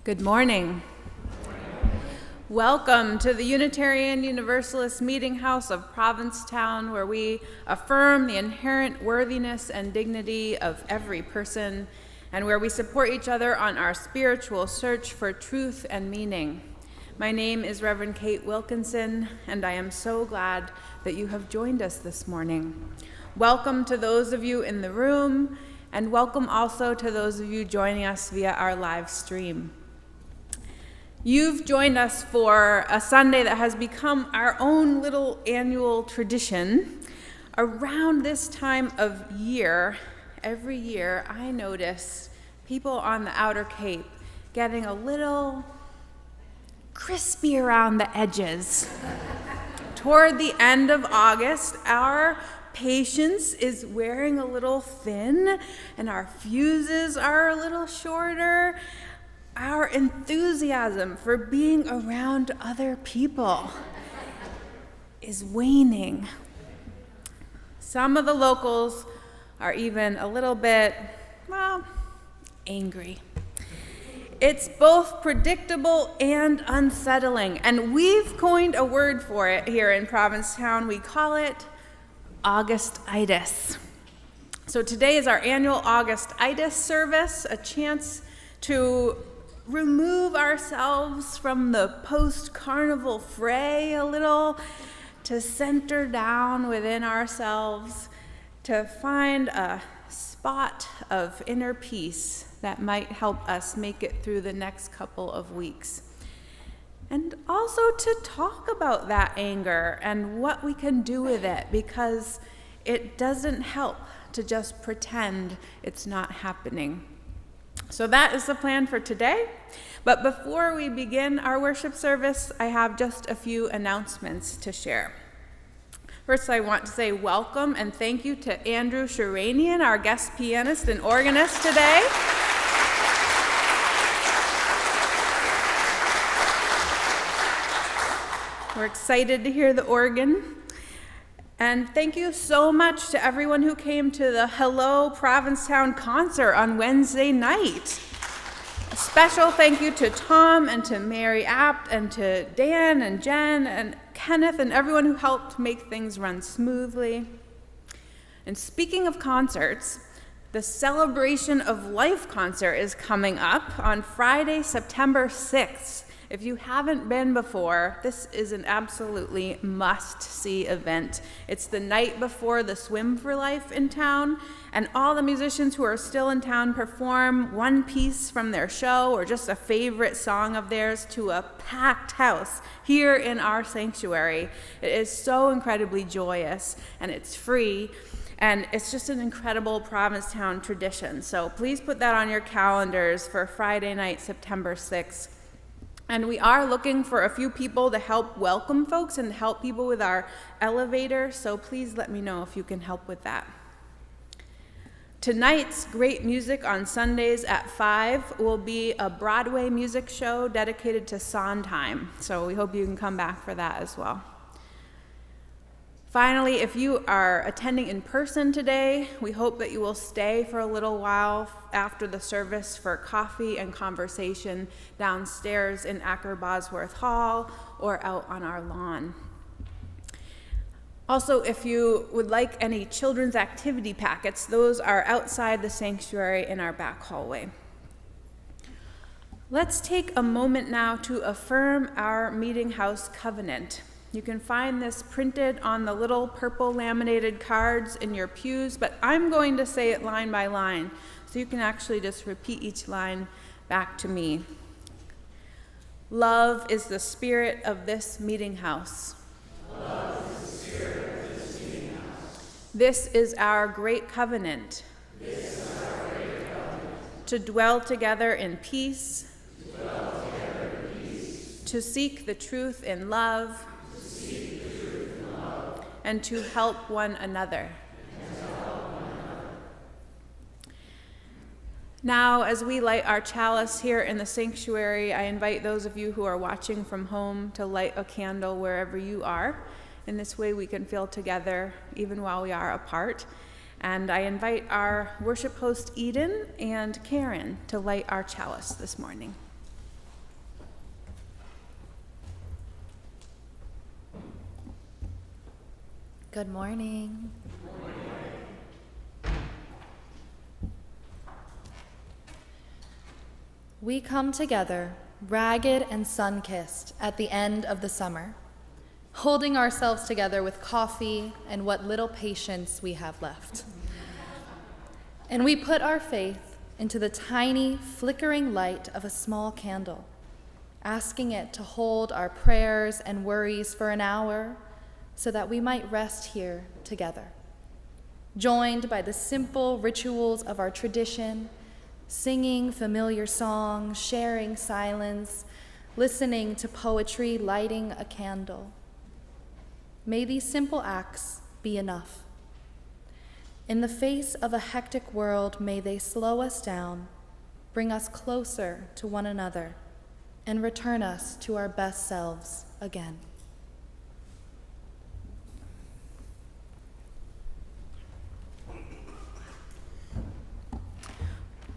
Good morning. Welcome to the Unitarian Universalist Meetinghouse of Provincetown, where we affirm the inherent worthiness and dignity of every person, and where we support each other on our spiritual search for truth and meaning. My name is Rev Kate Wilkinson, and I am so glad that you have joined us this morning. Welcome to those of you in the room, and welcome also to those of you joining us via our live stream. You've joined us for a Sunday that has become our own little annual tradition. Around this time of year, every year, I notice people on the Outer Cape getting a little crispy around the edges. Toward the end of August, our patience is wearing a little thin, and our fuses are a little shorter. Our enthusiasm for being around other people is waning. Some of the locals are even a little bit, angry. It's both predictable and unsettling, and we've coined a word for it here in Provincetown. We call it Augustitus. So today is our annual Augustitus service, a chance to remove ourselves from the post-carnival fray a little, to center down within ourselves, to find a spot of inner peace that might help us make it through the next couple of weeks. And also to talk about that anger and what we can do with it, because it doesn't help to just pretend it's not happening. So that is the plan for today. But before we begin our worship service, I have just a few announcements to share. First, I want to say welcome and thank you to Andrew Sheranian, our guest pianist and organist today. We're excited to hear the organ. And thank you so much to everyone who came to the Hello Provincetown concert on Wednesday night. A special thank you to Tom and to Mary Apt and to Dan and Jen and Kenneth and everyone who helped make things run smoothly. And speaking of concerts, the Celebration of Life concert is coming up on Friday, September 6th. If you haven't been before, this is an absolutely must-see event. It's the night before the Swim for Life in town, and all the musicians who are still in town perform one piece from their show or just a favorite song of theirs to a packed house here in our sanctuary. It is so incredibly joyous, and it's free, and it's just an incredible Provincetown tradition. So please put that on your calendars for Friday night, September 6th. And we are looking for a few people to help welcome folks and help people with our elevator, so please let me know if you can help with that. Tonight's great music on Sundays at 5 will be a Broadway music show dedicated to Sondheim, so we hope you can come back for that as well. Finally, if you are attending in person today, we hope that you will stay for a little while after the service for coffee and conversation downstairs in Acker Bosworth Hall or out on our lawn. Also, if you would like any children's activity packets, those are outside the sanctuary in our back hallway. Let's take a moment now to affirm our Meetinghouse covenant. You can find this printed on the little purple laminated cards in your pews, but I'm going to say it line by line, so you can actually just repeat each line back to me. Love is the spirit of this meeting house. Love is the spirit of this meeting house. This is our great covenant. This is our great covenant. To dwell together in peace. To dwell together in peace. To seek the truth in love. And to help one another. Now, as we light our chalice here in the sanctuary, I invite those of you who are watching from home to light a candle wherever you are. In this way, we can feel together even while we are apart. And I invite our worship host, Eden, and Karen to light our chalice this morning. Good morning. We come together, ragged and sun-kissed, at the end of the summer, holding ourselves together with coffee and what little patience we have left. And we put our faith into the tiny, flickering light of a small candle, asking it to hold our prayers and worries for an hour so that we might rest here together, joined by the simple rituals of our tradition, singing familiar songs, sharing silence, listening to poetry, lighting a candle. May these simple acts be enough. In the face of a hectic world, may they slow us down, bring us closer to one another, and return us to our best selves again.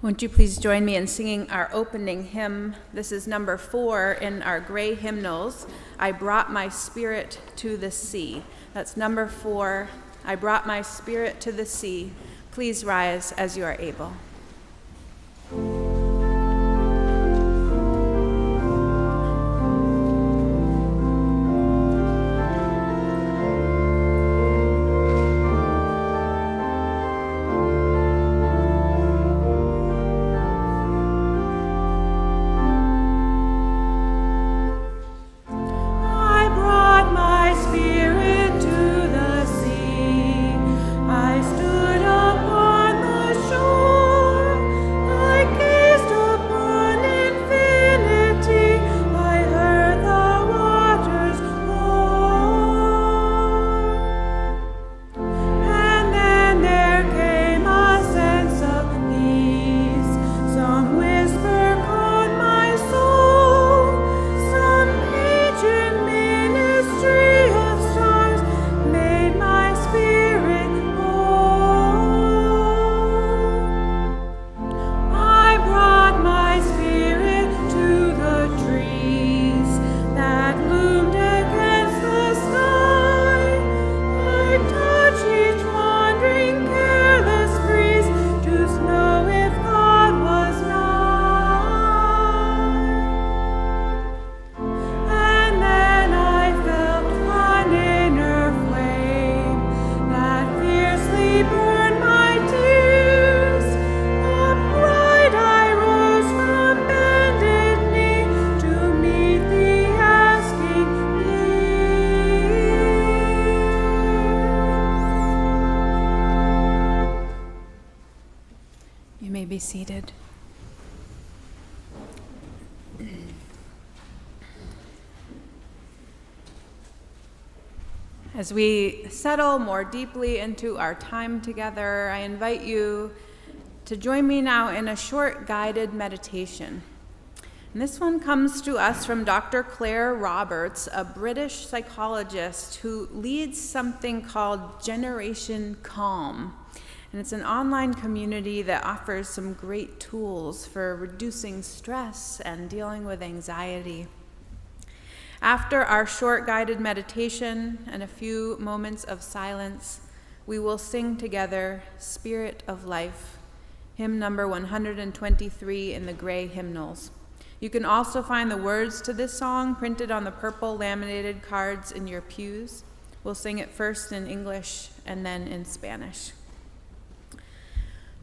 Won't you please join me in singing our opening hymn? This is number 4 in our gray hymnals, I Brought My Spirit to the Sea. That's number 4, I Brought My Spirit to the Sea. Please rise as you are able. Be seated. As we settle more deeply into our time together, I invite you to join me now in a short guided meditation. And this one comes to us from Dr. Claire Roberts, a British psychologist who leads something called Generation Calm. And it's an online community that offers some great tools for reducing stress and dealing with anxiety. After our short guided meditation and a few moments of silence, we will sing together Spirit of Life, hymn number 123 in the gray hymnals. You can also find the words to this song printed on the purple laminated cards in your pews. We'll sing it first in English and then in Spanish.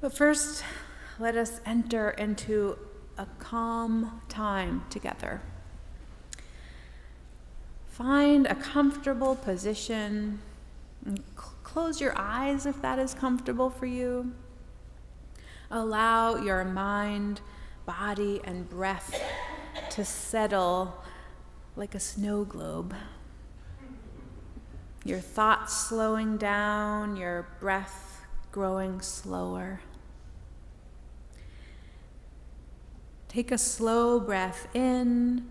But first, let us enter into a calm time together. Find a comfortable position. And close your eyes if that is comfortable for you. Allow your mind, body, and breath to settle like a snow globe. Your thoughts slowing down, your breath growing slower. Take a slow breath in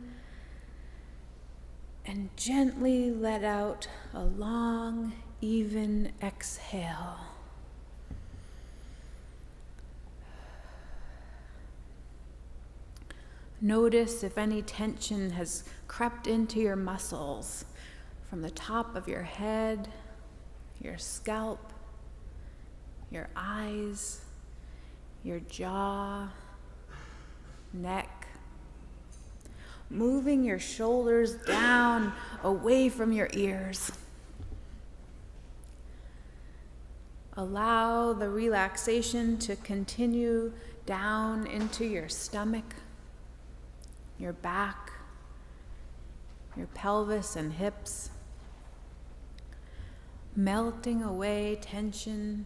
and gently let out a long, even exhale. Notice if any tension has crept into your muscles from the top of your head, your scalp, your eyes, your jaw, neck, moving your shoulders down away from your ears. Allow the relaxation to continue down into your stomach, your back, your pelvis and hips, melting away tension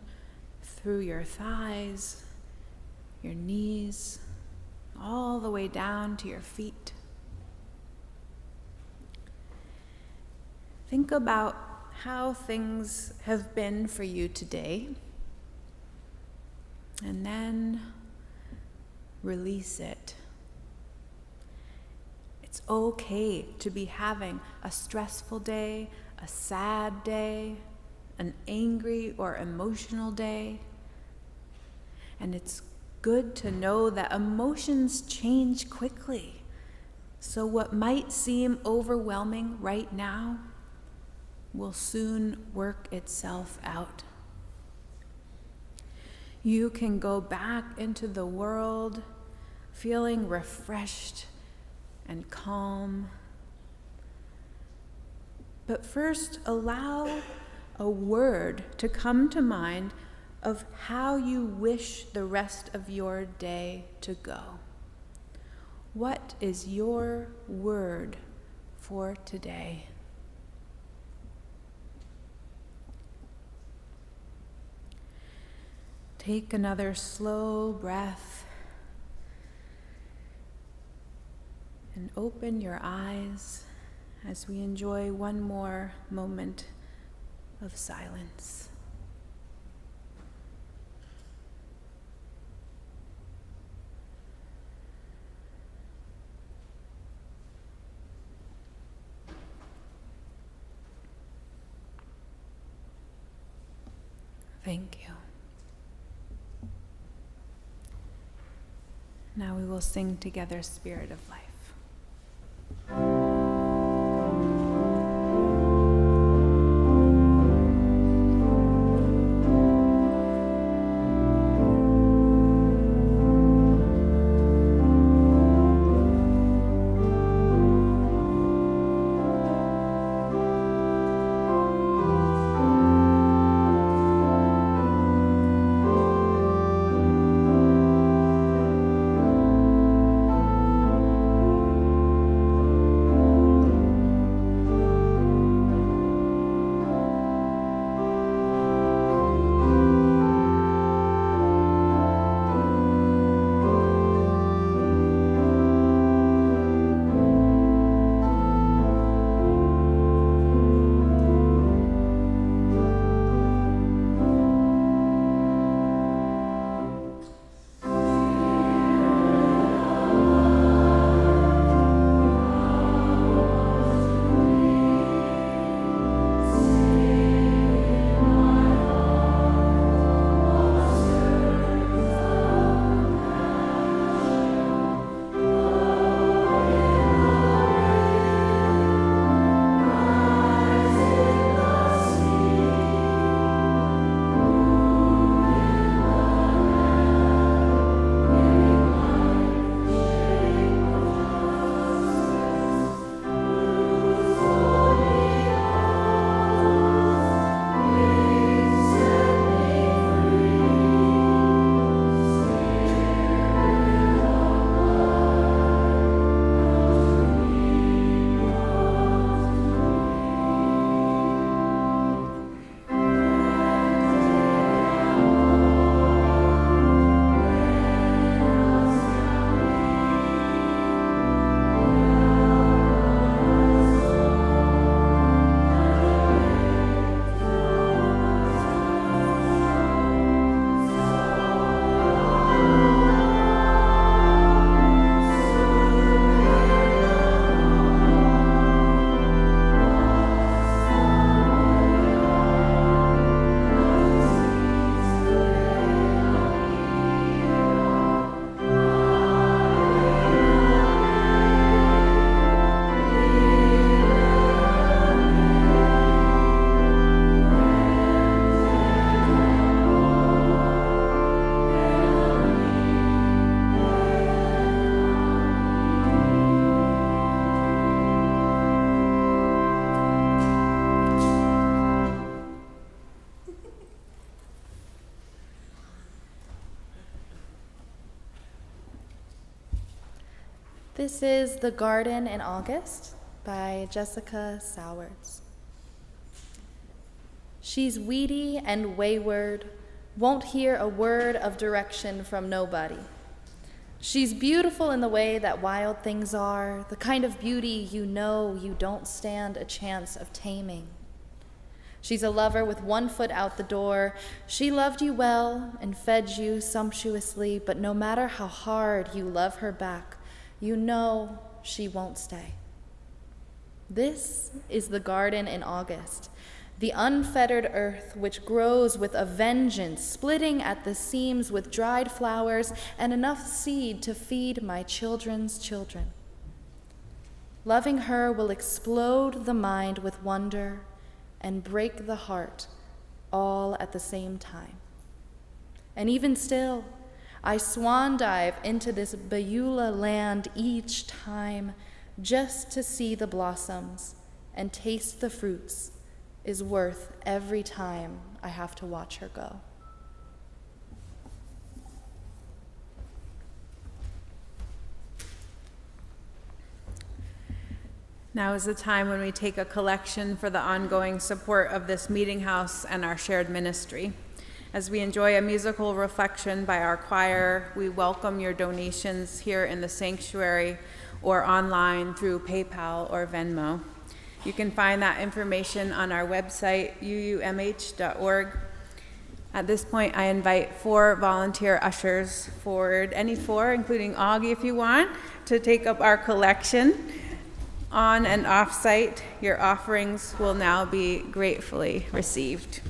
through your thighs, your knees, all the way down to your feet. Think about how things have been for you today, and then release it. It's okay to be having a stressful day, a sad day, an angry or emotional day. And it's good to know that emotions change quickly. So what might seem overwhelming right now will soon work itself out. You can go back into the world feeling refreshed and calm. But first, allow a word to come to mind of how you wish the rest of your day to go. What is your word for today? Take another slow breath and open your eyes as we enjoy one more moment of silence. Thank you. Now we will sing together Spirit of Life. This is The Garden in August by Jessica Sowards. She's weedy and wayward, won't hear a word of direction from nobody. She's beautiful in the way that wild things are, the kind of beauty you know you don't stand a chance of taming. She's a lover with one foot out the door. She loved you well and fed you sumptuously, but no matter how hard you love her back, you know she won't stay. This is the garden in August, the unfettered earth which grows with a vengeance, splitting at the seams with dried flowers and enough seed to feed my children's children. Loving her will explode the mind with wonder and break the heart all at the same time. And even still, I swan dive into this Beulah land each time just to see the blossoms and taste the fruits is worth every time I have to watch her go. Now is the time when we take a collection for the ongoing support of this meeting house and our shared ministry. As we enjoy a musical reflection by our choir, we welcome your donations here in the sanctuary or online through PayPal or Venmo. You can find that information on our website, uumh.org. At this point, I invite 4 volunteer ushers forward, any 4, including Augie if you want, to take up our collection. On and off-site, your offerings will now be gratefully received.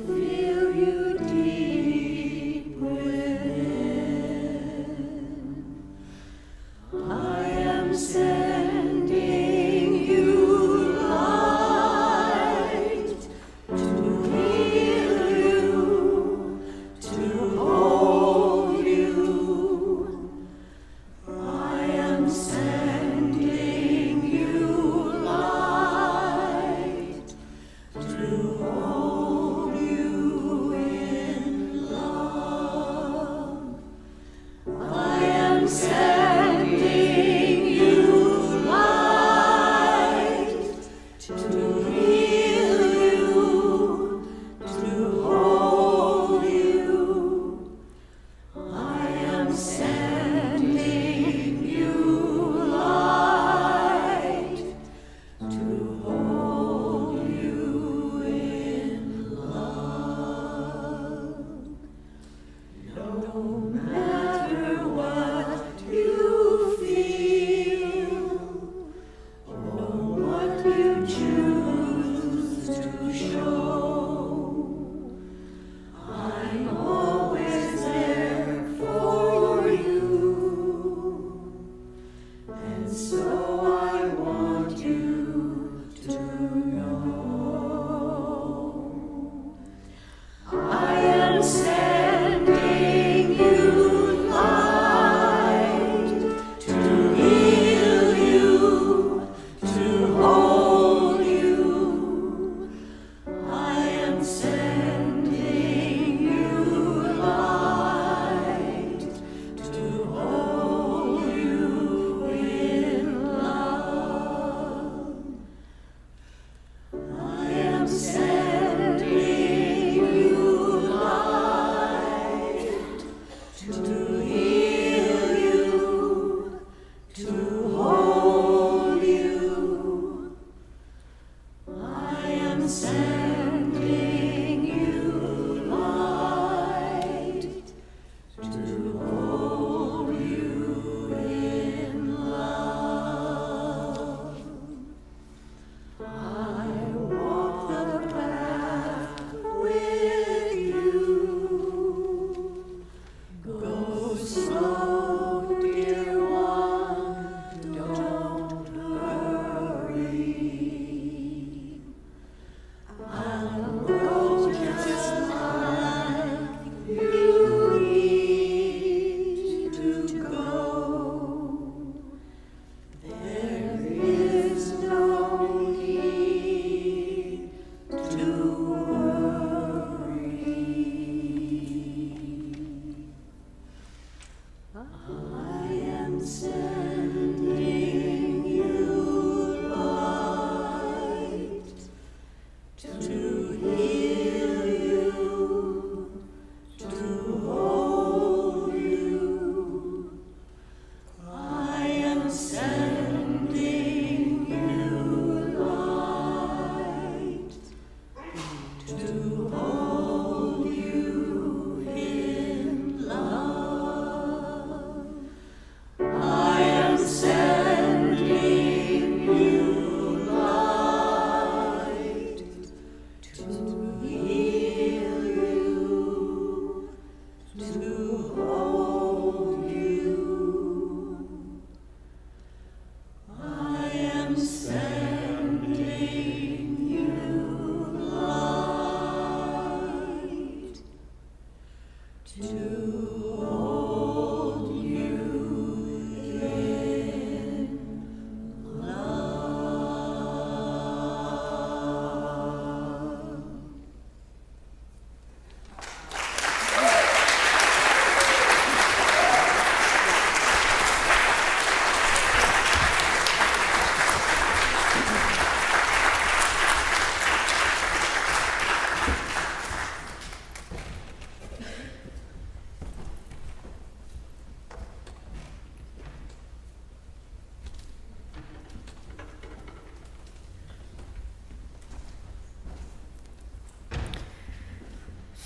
Feel you deep within.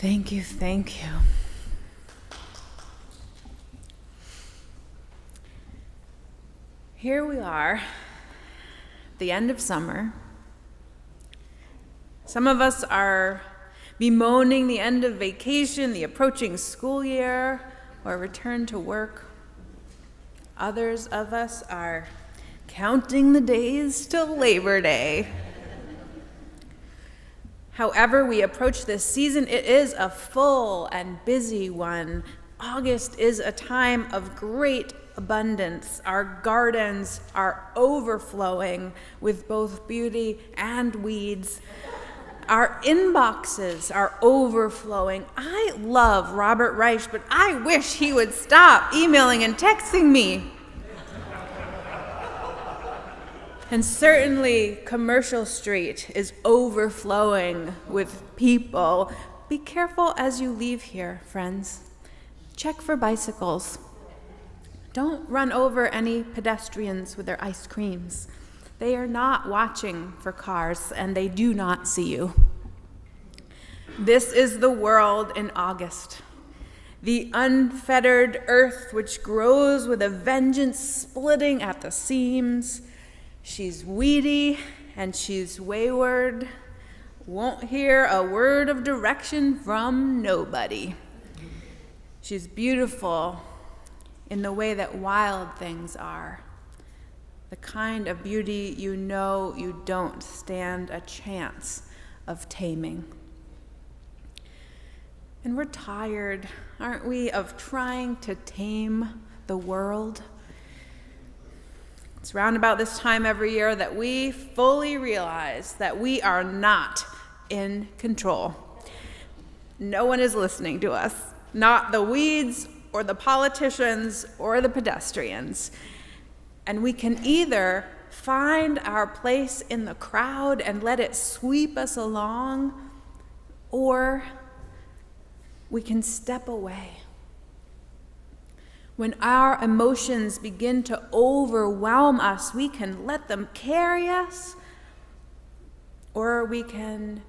Thank you, thank you. Here we are, the end of summer. Some of us are bemoaning the end of vacation, the approaching school year, or return to work. Others of us are counting the days till Labor Day. However we approach this season, it is a full and busy one. August is a time of great abundance. Our gardens are overflowing with both beauty and weeds. Our inboxes are overflowing. I love Robert Reich, but I wish he would stop emailing and texting me. And certainly, Commercial Street is overflowing with people. Be careful as you leave here, friends. Check for bicycles. Don't run over any pedestrians with their ice creams. They are not watching for cars, and they do not see you. This is the world in August. The unfettered earth which grows with a vengeance, splitting at the seams. She's weedy and she's wayward, won't hear a word of direction from nobody. She's beautiful in the way that wild things are, the kind of beauty you know you don't stand a chance of taming. And we're tired, aren't we, of trying to tame the world? It's round about this time every year that we fully realize that we are not in control. No one is listening to us, not the weeds or the politicians or the pedestrians. And we can either find our place in the crowd and let it sweep us along, or we can step away. When our emotions begin to overwhelm us, we can let them carry us, or we can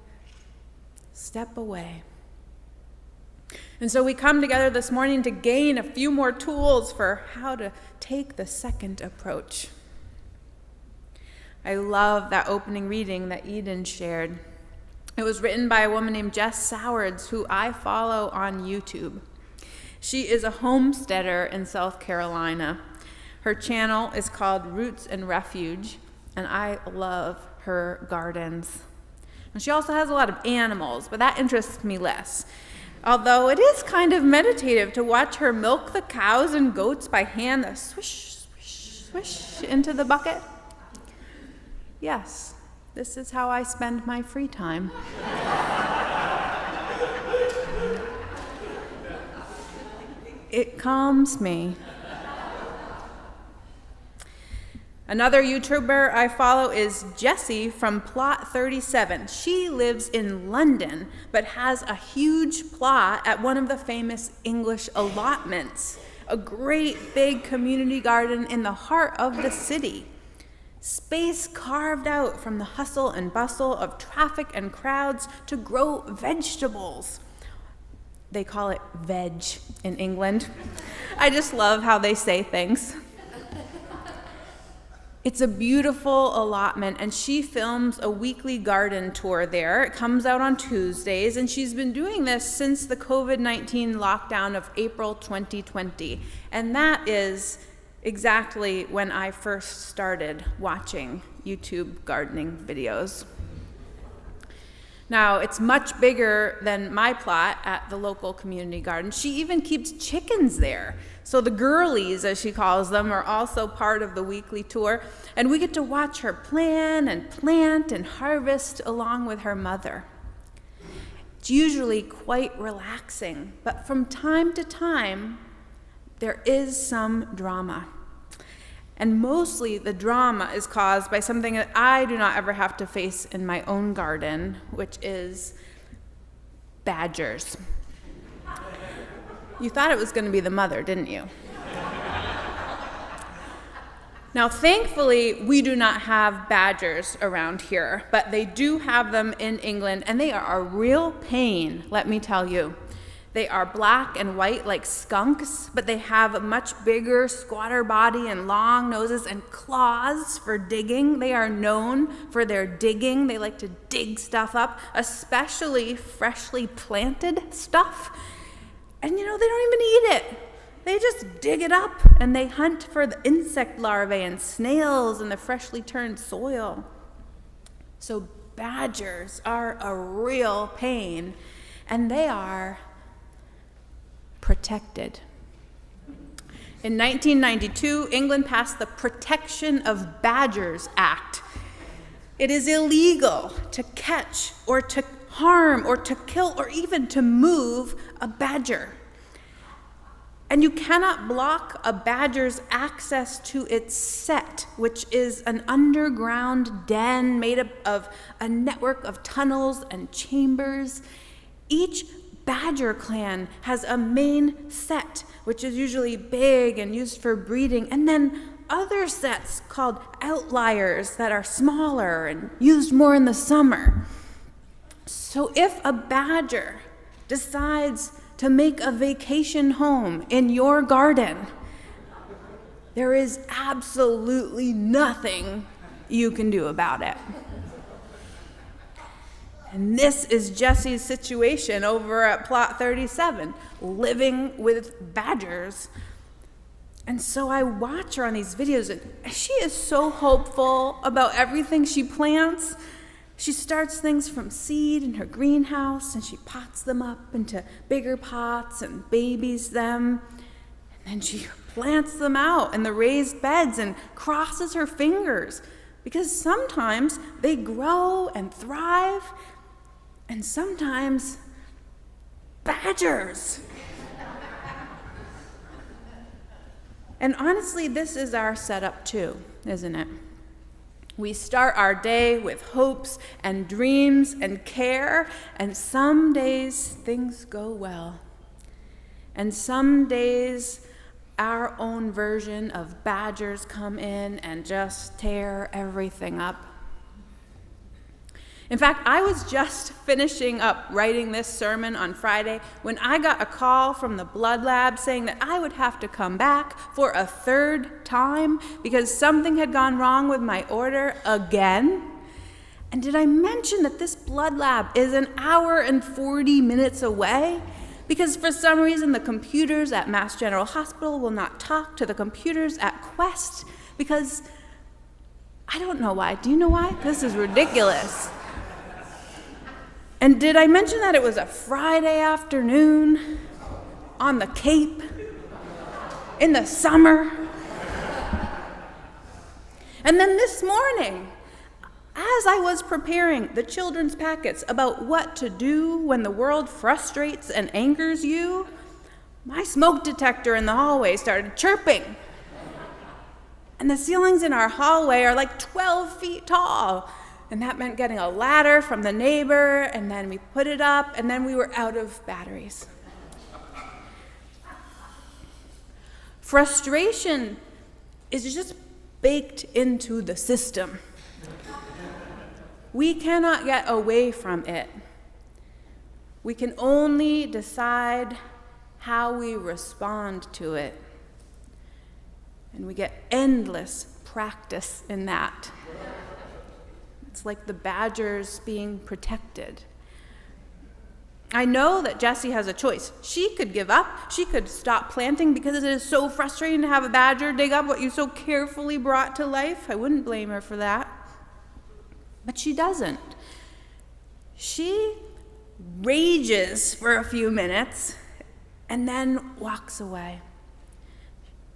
step away. And so we come together this morning to gain a few more tools for how to take the second approach. I love that opening reading that Eden shared. It was written by a woman named Jess Sowards, who I follow on YouTube. She is a homesteader in South Carolina. Her channel is called Roots and Refuge, and I love her gardens. And she also has a lot of animals, but that interests me less. Although it is kind of meditative to watch her milk the cows and goats by hand, the swish, swish, swish into the bucket. Yes, this is how I spend my free time. It calms me. Another YouTuber I follow is Jessie from Plot 37. She lives in London, but has a huge plot at one of the famous English allotments, a great big community garden in the heart of the city. Space carved out from the hustle and bustle of traffic and crowds to grow vegetables. They call it veg in England. I just love how they say things. It's a beautiful allotment, and she films a weekly garden tour there. It comes out on Tuesdays, and she's been doing this since the COVID-19 lockdown of April 2020. And that is exactly when I first started watching YouTube gardening videos. Now, it's much bigger than my plot at the local community garden. She even keeps chickens there. So the girlies, as she calls them, are also part of the weekly tour, and we get to watch her plan and plant and harvest along with her mother. It's usually quite relaxing, but from time to time, there is some drama. And mostly the drama is caused by something that I do not ever have to face in my own garden, which is badgers. You thought it was going to be the mother, didn't you? Now, thankfully, we do not have badgers around here, but they do have them in England, and they are a real pain, let me tell you. They are black and white like skunks, but they have a much bigger squatter body and long noses and claws for digging. They are known for their digging. They like to dig stuff up, especially freshly planted stuff. And they don't even eat it. They just dig it up, and they hunt for the insect larvae and snails in the freshly turned soil. So badgers are a real pain, and they are protected. In 1992, England passed the Protection of Badgers Act. It is illegal to catch or to harm or to kill or even to move a badger. And you cannot block a badger's access to its set, which is an underground den made up of a network of tunnels and chambers. Each badger clan has a main set, which is usually big and used for breeding, and then other sets called outliers that are smaller and used more in the summer. So if a badger decides to make a vacation home in your garden, there is absolutely nothing you can do about it. And this is Jesse's situation over at Plot 37, living with badgers. And so I watch her on these videos, and she is so hopeful about everything she plants. She starts things from seed in her greenhouse, and she pots them up into bigger pots and babies them. And then she plants them out in the raised beds and crosses her fingers, because sometimes they grow and thrive, and sometimes badgers. And honestly, this is our setup too, isn't it? We start our day with hopes and dreams and care, and some days things go well. And some days our own version of badgers come in and just tear everything up. In fact, I was just finishing up writing this sermon on Friday when I got a call from the blood lab saying that I would have to come back for a third time because something had gone wrong with my order again. And did I mention that this blood lab is an hour and 40 minutes away? Because for some reason the computers at Mass General Hospital will not talk to the computers at Quest, because I don't know why. Do you know why? This is ridiculous. And did I mention that it was a Friday afternoon on the Cape in the summer? And then this morning, as I was preparing the children's packets about what to do when the world frustrates and angers you, my smoke detector in the hallway started chirping. And the ceilings in our hallway are like 12 feet tall. And that meant getting a ladder from the neighbor, and then we put it up, and then we were out of batteries. Frustration is just baked into the system. We cannot get away from it. We can only decide how we respond to it. And we get endless practice in that. It's like the badgers being protected. I know that Jessie has a choice. She could give up. She could stop planting because it is so frustrating to have a badger dig up what you so carefully brought to life. I wouldn't blame her for that. But she doesn't. She rages for a few minutes and then walks away.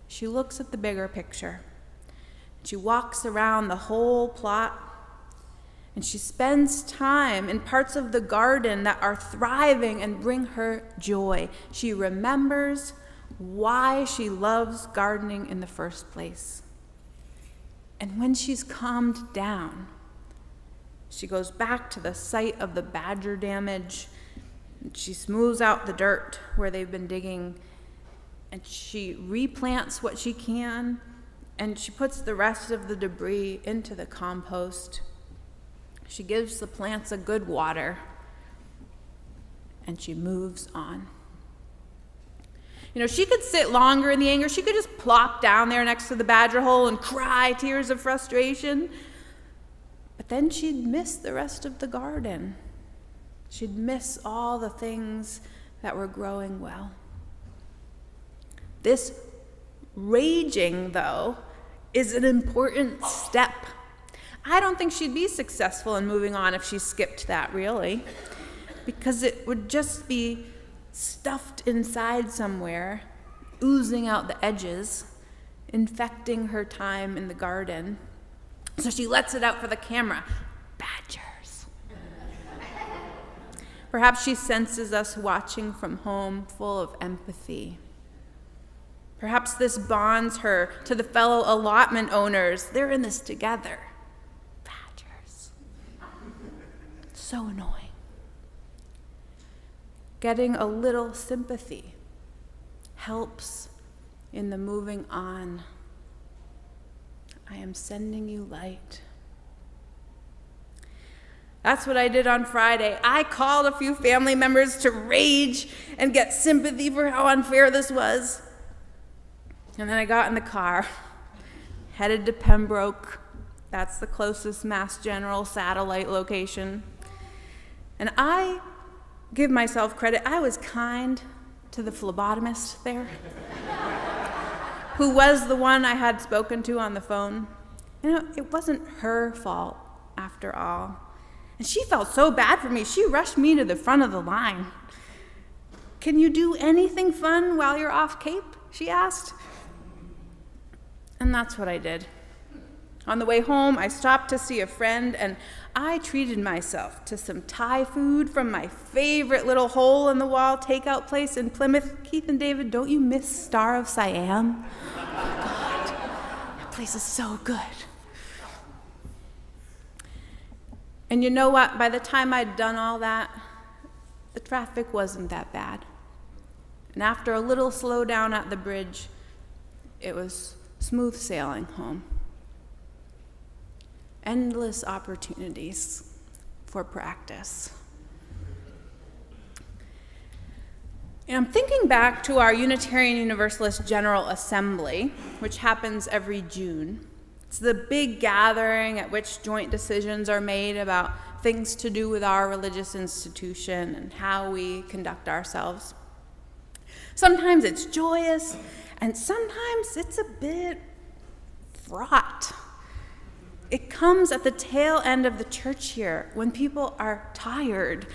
She looks at the bigger picture. She walks around the whole plot, and she spends time in parts of the garden that are thriving and bring her joy. She remembers why she loves gardening in the first place. And when she's calmed down, she goes back to the site of the badger damage, and she smooths out the dirt where they've been digging, and she replants what she can, and she puts the rest of the debris into the compost. She gives the plants a good water, and she moves on. You know, she could sit longer in the anger. She could just plop down there next to the badger hole and cry tears of frustration. But then she'd miss the rest of the garden. She'd miss all the things that were growing well. This raging, though, is an important step. I don't think she'd be successful in moving on if she skipped that, really, because it would just be stuffed inside somewhere, oozing out the edges, infecting her time in the garden. So she lets it out for the camera. Badgers. Perhaps she senses us watching from home, full of empathy. Perhaps this bonds her to the fellow allotment owners. They're in this together. Badgers. So annoying. Getting a little sympathy helps in the moving on. I am sending you light. That's what I did on Friday. I called a few family members to rage and get sympathy for how unfair this was. And then I got in the car, headed to Pembroke. That's the closest Mass General satellite location. And I give myself credit. I was kind to the phlebotomist there, who was the one I had spoken to on the phone. You know, it wasn't her fault after all. And she felt so bad for me, she rushed me to the front of the line. Can you do anything fun while you're off Cape? She asked. And that's what I did. On the way home, I stopped to see a friend, and I treated myself to some Thai food from my favorite little hole-in-the-wall takeout place in Plymouth. Keith and David, don't you miss Star of Siam? Oh, God, that place is so good. And you know what? By the time I'd done all that, the traffic wasn't that bad. And after a little slowdown at the bridge, it was smooth sailing home. Endless opportunities for practice. And I'm thinking back to our Unitarian Universalist General Assembly, which happens every June. It's the big gathering at which joint decisions are made about things to do with our religious institution and how we conduct ourselves. Sometimes it's joyous, and sometimes it's a bit fraught. It comes at the tail end of the church year when people are tired.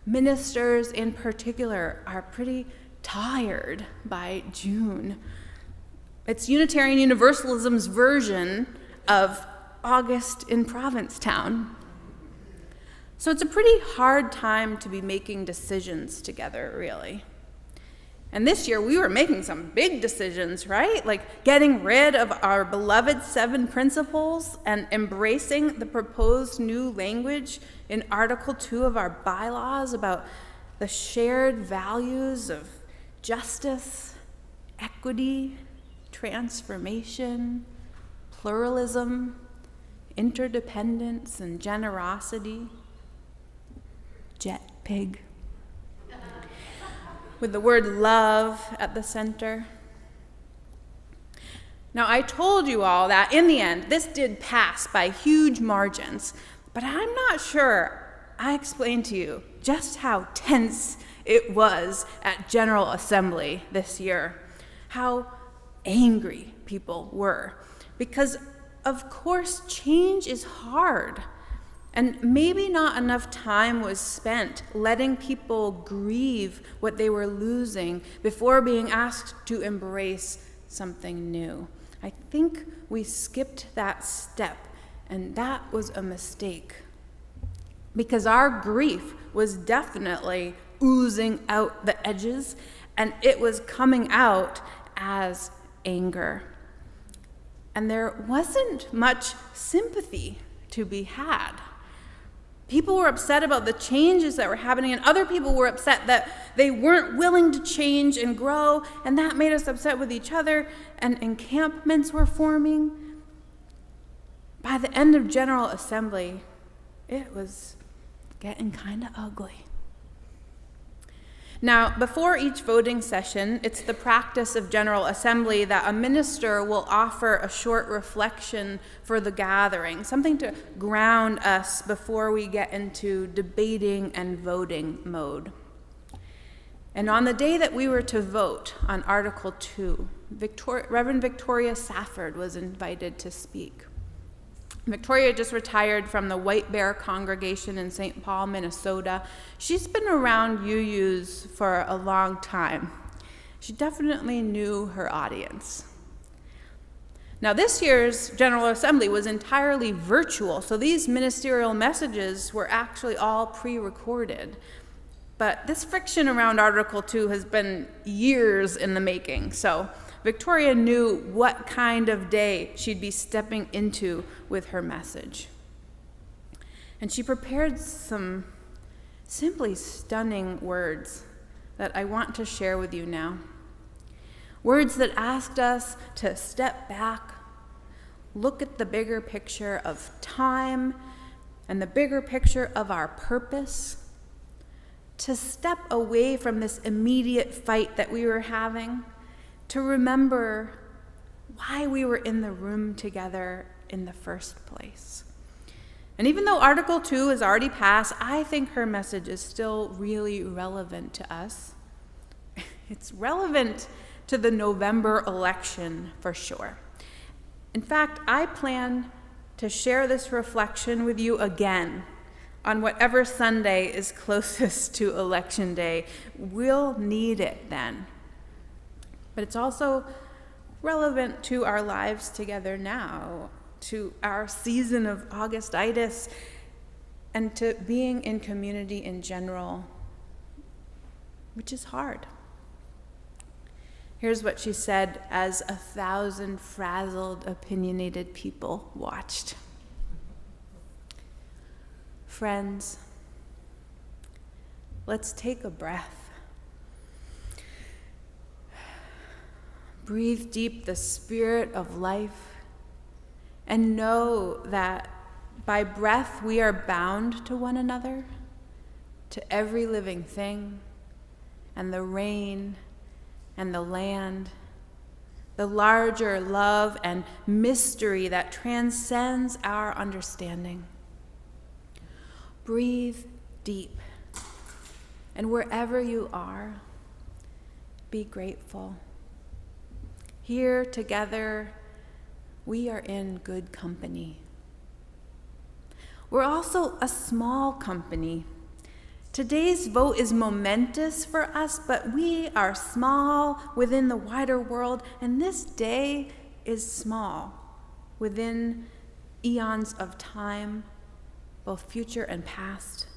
Ministers in particular are pretty tired by June. It's Unitarian Universalism's version of August in Provincetown. So it's a pretty hard time to be making decisions together, really. And this year we were making some big decisions, right? Like getting rid of our beloved 7 principles and embracing the proposed new language in Article 2 of our bylaws about the shared values of justice, equity, transformation, pluralism, interdependence, and generosity. Jet pig. With the word love at the center. Now, I told you all that in the end, this did pass by huge margins, but I'm not sure I explained to you just how tense it was at General Assembly this year, how angry people were, because of course change is hard. And maybe not enough time was spent letting people grieve what they were losing before being asked to embrace something new. I think we skipped that step, and that was a mistake. Because our grief was definitely oozing out the edges, and it was coming out as anger. And there wasn't much sympathy to be had. People were upset about the changes that were happening, and other people were upset that they weren't willing to change and grow, and that made us upset with each other, and encampments were forming. By the end of General Assembly, it was getting kind of ugly. Now, before each voting session, it's the practice of General Assembly that a minister will offer a short reflection for the gathering, something to ground us before we get into debating and voting mode. And on the day that we were to vote on Article 2, Reverend Victoria Safford was invited to speak. Victoria just retired from the White Bear congregation in St. Paul, Minnesota. She's been around UUs for a long time. She definitely knew her audience. Now, this year's General Assembly was entirely virtual, so these ministerial messages were actually all pre-recorded. But this friction around Article 2 has been years in the making, so Victoria knew what kind of day she'd be stepping into with her message. And she prepared some simply stunning words that I want to share with you now. Words that asked us to step back, look at the bigger picture of time and the bigger picture of our purpose, to step away from this immediate fight that we were having, to remember why we were in the room together in the first place. And even though Article 2 is already passed, I think her message is still really relevant to us. It's relevant to the November election for sure. In fact, I plan to share this reflection with you again on whatever Sunday is closest to Election Day. We'll need it then. But it's also relevant to our lives together now, to our season of Augustitus, and to being in community in general, which is hard. Here's what she said as 1,000 frazzled, opinionated people watched. Friends, let's take a breath. Breathe deep the spirit of life and know that by breath we are bound to one another, to every living thing, and the rain and the land, the larger love and mystery that transcends our understanding. Breathe deep, and wherever you are, be grateful. Here together, we are in good company. We're also a small company. Today's vote is momentous for us, but we are small within the wider world, and this day is small within eons of time, both future and past.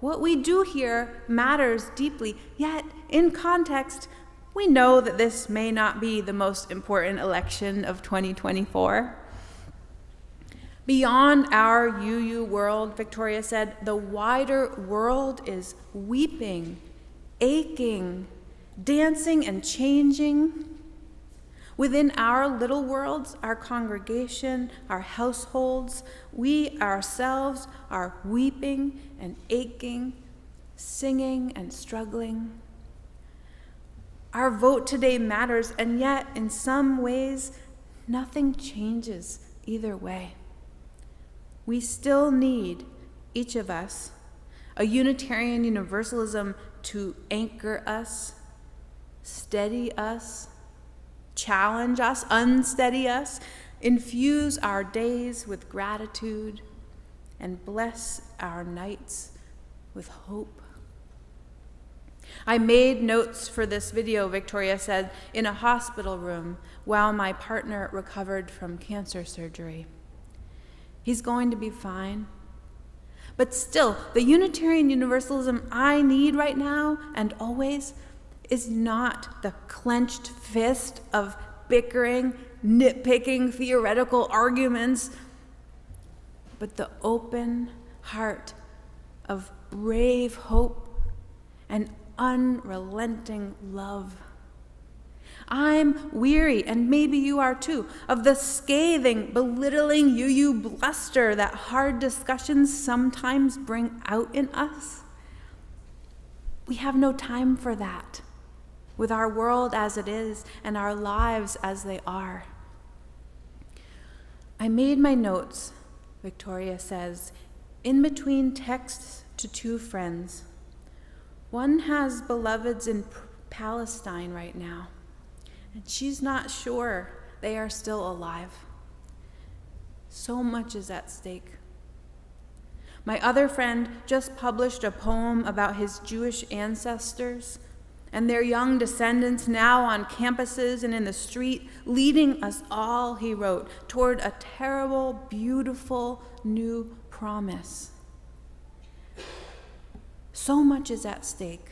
What we do here matters deeply, yet in context, we know that this may not be the most important election of 2024. Beyond our UU world, Victoria said, the wider world is weeping, aching, dancing, and changing. Within our little worlds, our congregation, our households, we ourselves are weeping and aching, singing and struggling. Our vote today matters, and yet, in some ways, nothing changes either way. We still need, each of us, a Unitarian Universalism to anchor us, steady us, challenge us, unsteady us, infuse our days with gratitude, and bless our nights with hope. I made notes for this video, Victoria said, in a hospital room while my partner recovered from cancer surgery. He's going to be fine. But still, the Unitarian Universalism I need right now and always is not the clenched fist of bickering, nitpicking, theoretical arguments, but the open heart of brave hope and unrelenting love. I'm weary, and maybe you are too, of the scathing, belittling bluster that hard discussions sometimes bring out in us. We have no time for that, with our world as it is and our lives as they are. I made my notes, Victoria says, in between texts to two friends. One has beloveds in Palestine right now, and she's not sure they are still alive. So much is at stake. My other friend just published a poem about his Jewish ancestors and their young descendants now on campuses and in the street, leading us all, he wrote, toward a terrible, beautiful new promise. So much is at stake.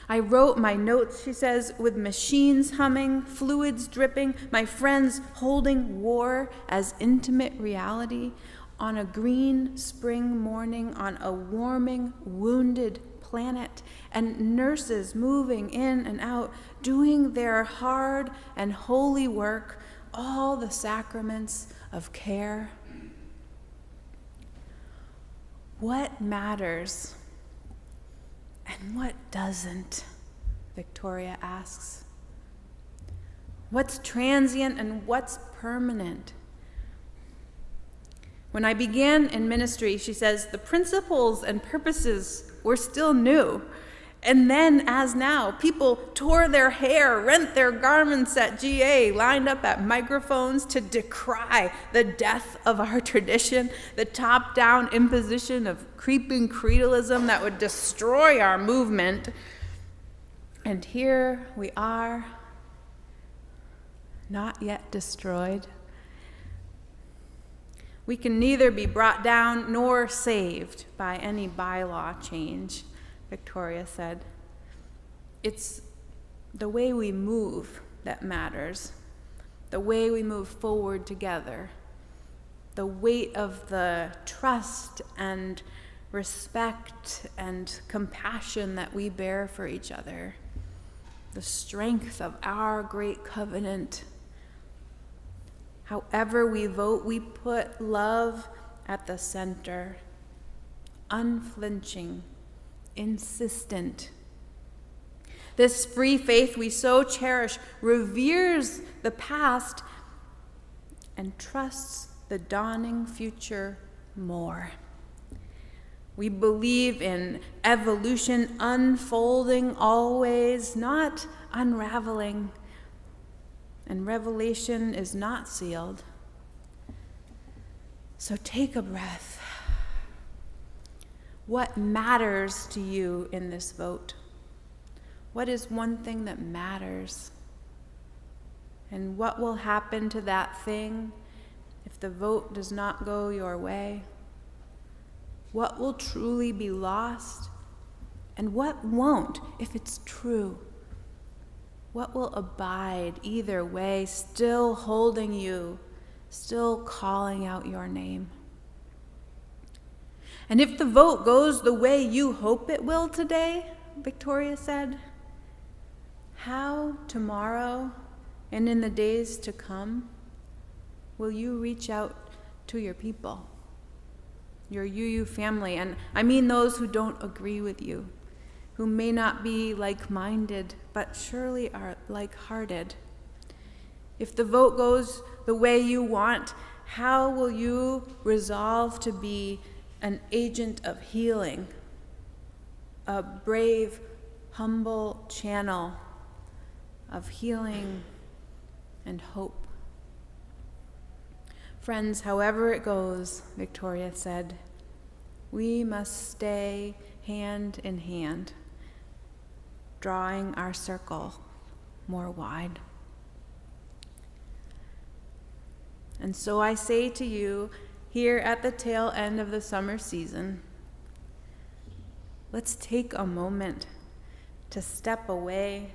I wrote my notes, she says, with machines humming, fluids dripping, my friends holding war as intimate reality on a green spring morning on a warming, wounded planet, and nurses moving in and out, doing their hard and holy work, all the sacraments of care. What matters and what doesn't? Victoria asks. What's transient and what's permanent? When I began in ministry, she says, the principles and purposes were still new. And then, as now, people tore their hair, rent their garments at GA, lined up at microphones to decry the death of our tradition, the top-down imposition of creeping creedalism that would destroy our movement. And here we are, not yet destroyed. We can neither be brought down nor saved by any bylaw change, Victoria said. It's the way we move that matters, the way we move forward together, the weight of the trust and respect and compassion that we bear for each other, the strength of our great covenant. However we vote, we put love at the center, unflinching, insistent. This free faith we so cherish reveres the past and trusts the dawning future more. We believe in evolution unfolding always, not unraveling. And revelation is not sealed. So take a breath. What matters to you in this vote? What is one thing that matters? And what will happen to that thing if the vote does not go your way? What will truly be lost? And what won't if it's true? What will abide either way, still holding you, still calling out your name? And if the vote goes the way you hope it will today, Victoria said, how tomorrow and in the days to come will you reach out to your people, your UU family? And I mean those who don't agree with you, who may not be like-minded, but surely are like-hearted. If the vote goes the way you want, how will you resolve to be an agent of healing, a brave, humble channel of healing and hope? Friends, however it goes, Victoria said, we must stay hand in hand, drawing our circle more wide. And so I say to you, here at the tail end of the summer season, let's take a moment to step away,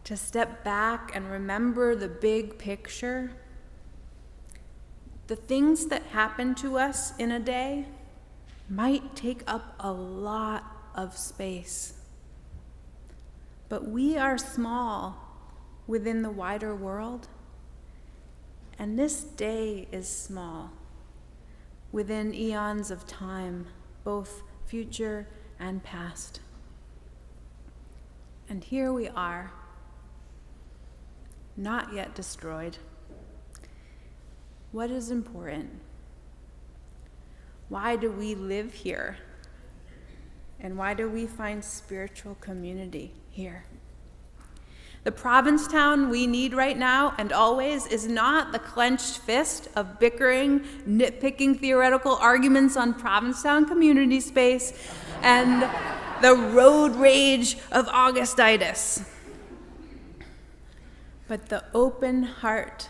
to step back and remember the big picture. The things that happen to us in a day might take up a lot of space, but we are small within the wider world, and this day is small within eons of time, both future and past. And here we are, not yet destroyed. What is important? Why do we live here? And why do we find spiritual community here? The Provincetown we need right now and always is not the clenched fist of bickering, nitpicking theoretical arguments on Provincetown community space and the road rage of Augustitus, but the open heart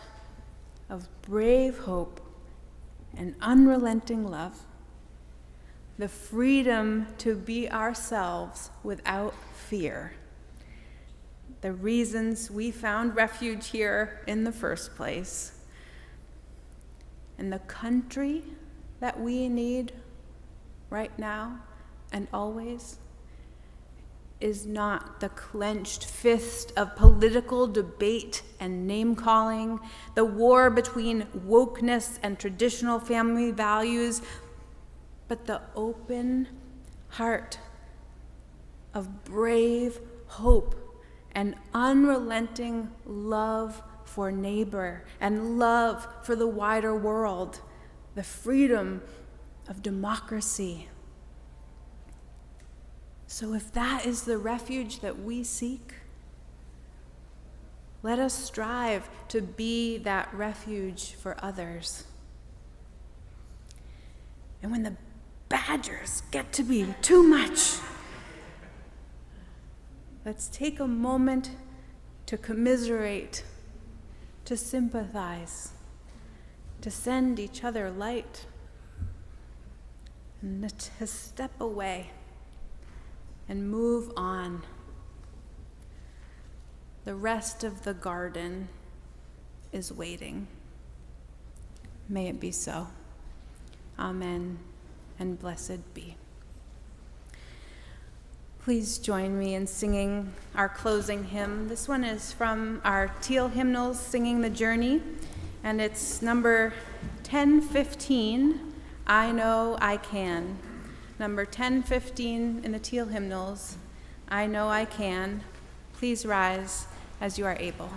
of brave hope and unrelenting love, the freedom to be ourselves without fear, the reasons we found refuge here in the first place, and the country that we need right now and always is not the clenched fist of political debate and name-calling, the war between wokeness and traditional family values, but the open heart of brave hope and unrelenting love for neighbor and love for the wider world, the freedom of democracy. So if that is the refuge that we seek, let us strive to be that refuge for others. And when the badgers get to be too much, let's take a moment to commiserate, to sympathize, to send each other light, and to step away and move on. The rest of the garden is waiting. May it be so. Amen, and blessed be. Please join me in singing our closing hymn. This one is from our Teal Hymnals, Singing the Journey, and it's number 1015, I Know I Can. Number 1015 in the Teal Hymnals, I Know I Can. Please rise as you are able.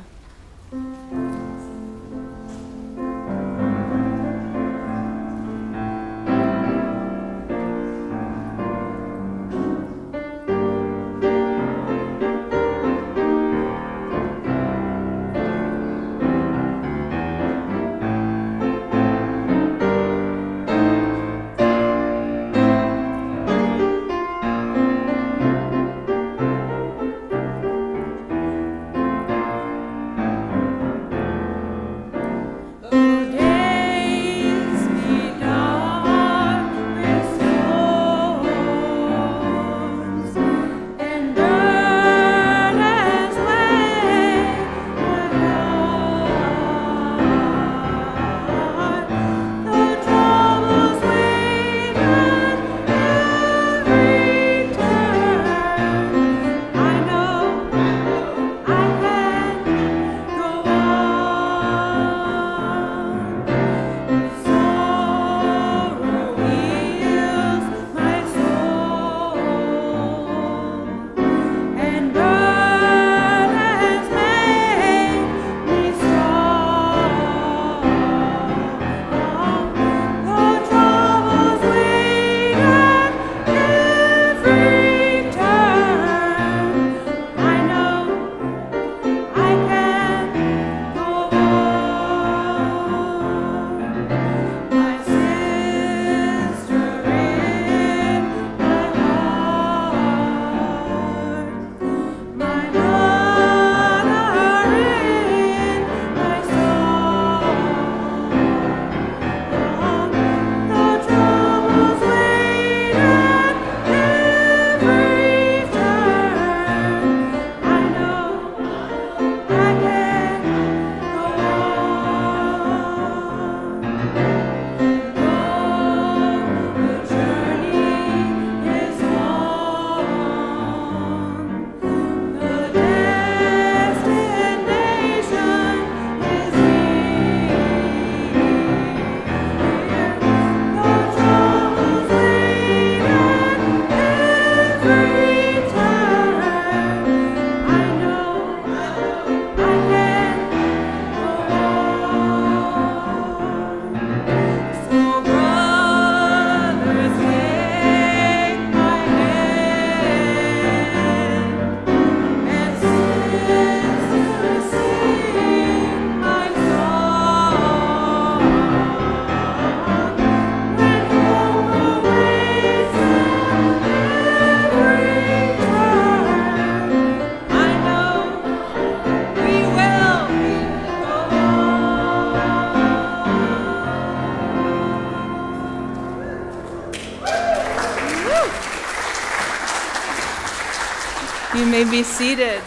may be seated.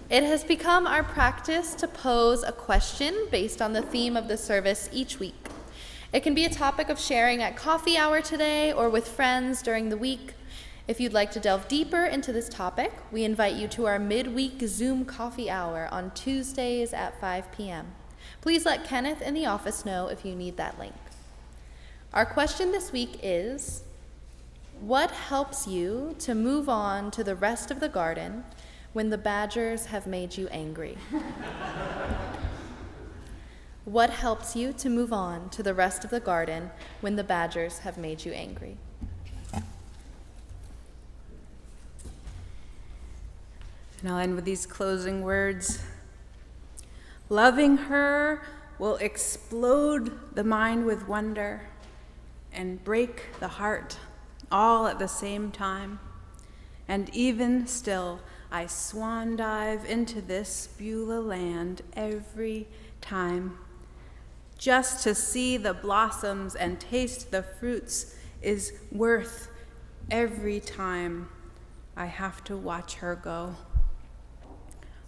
It has become our practice to pose a question based on the theme of the service each week. It can be a topic of sharing at coffee hour today or with friends during the week. If you'd like to delve deeper into this topic, we invite you to our midweek Zoom coffee hour on Tuesdays at 5 p.m. Please let Kenneth in the office know if you need that link. Our question this week is, what helps you to move on to the rest of the garden when the badgers have made you angry? What helps you to move on to the rest of the garden when the badgers have made you angry? And I'll end with these closing words. Loving her will explode the mind with wonder and break the heart all at the same time. And even still, I swan dive into this Beulah land every time. Just to see the blossoms and taste the fruits is worth every time I have to watch her go.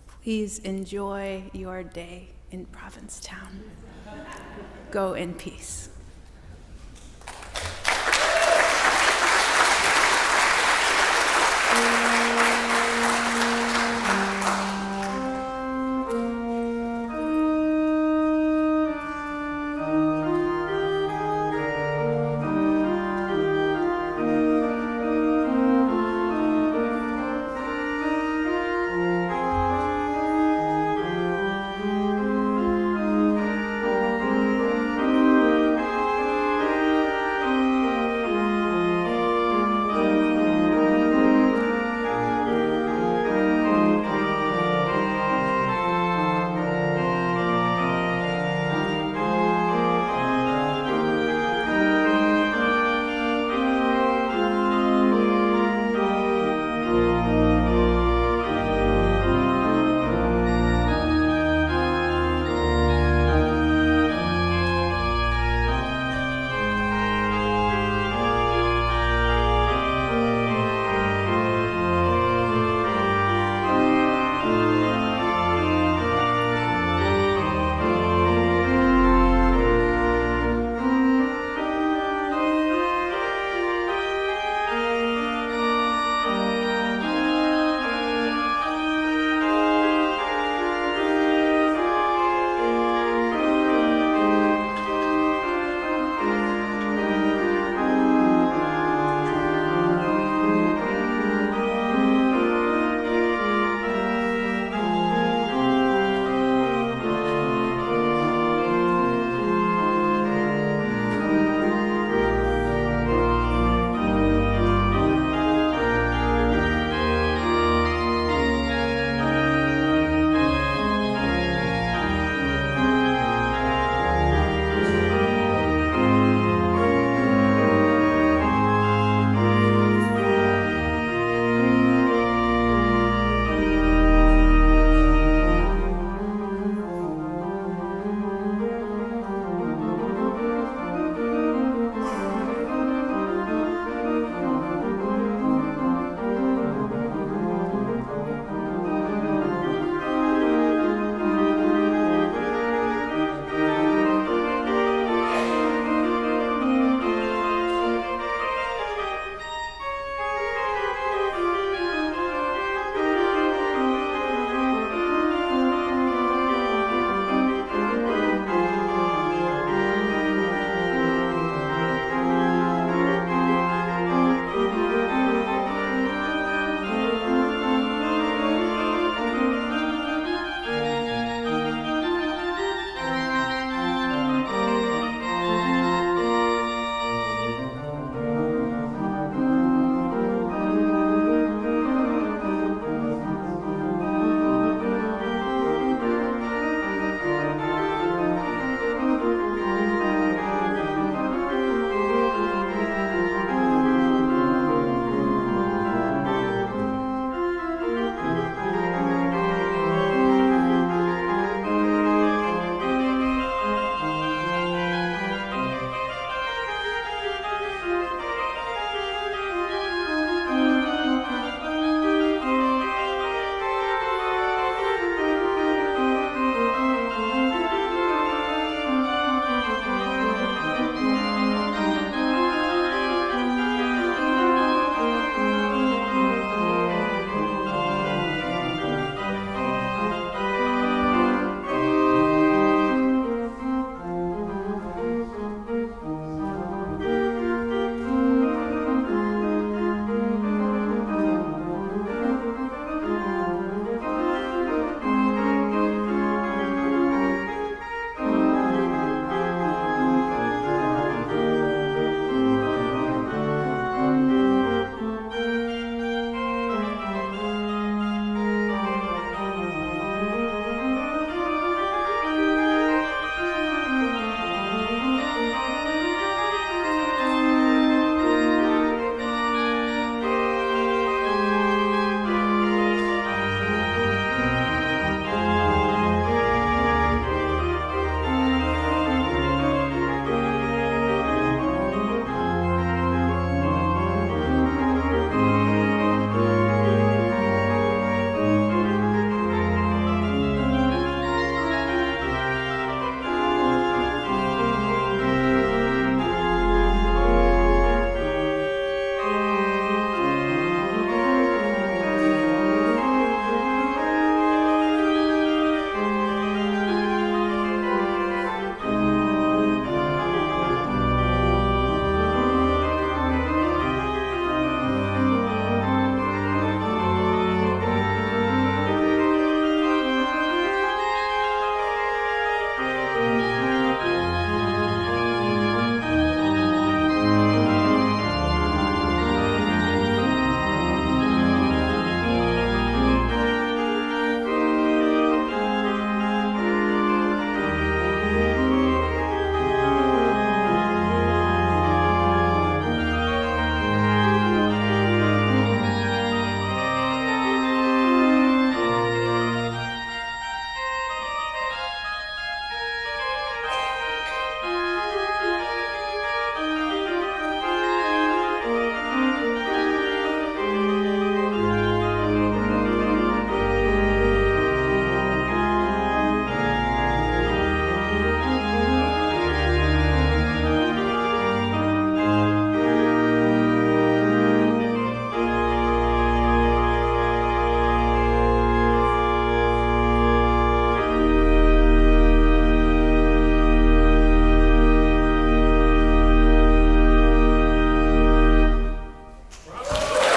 Please enjoy your day in Provincetown. Go in peace.